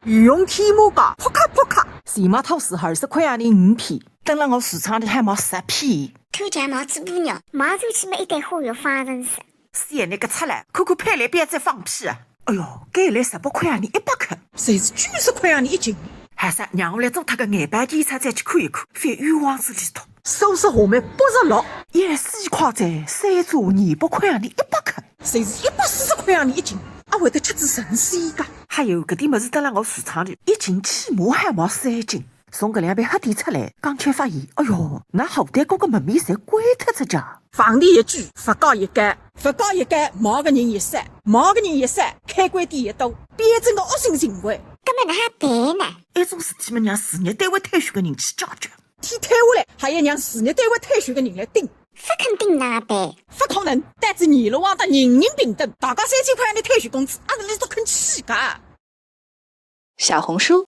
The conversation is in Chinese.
用天马价，扑卡扑卡，钱毛套是20块洋钿5片，等了我市场里还毛10片。偷家毛子姑娘，马上去买一袋花药放城市。3那个出来，看看配来别再放屁啊！哎哟，该来18块洋钿100克，谁是90块洋钿1斤？还是让我来做他个眼白检查再去看一看，翻冤枉子里头。手拾下面86，一来4块仔，3做200块洋钿100克，谁是140块洋钿1斤？还会得吃子神仙噶？还有搿点物事得了我市场里，1斤起码还毛3斤。从搿2杯黑店出来，刚吃发现，哎哟，那后台高个门面侪关脱只家。房钿一居，佛高一间，佛高一间，毛个人一扇，毛个人一扇，开关店一兜，变成个恶性循环。根本还谈呢？一种事体嘛，让事业单位退休个人去解决。天退下来，还要让事业单位退休个人来顶。不肯定哪办？不可能，但是阎罗王的人人平等，大家3000块洋钿退休工资，阿是里头肯起噶。小红书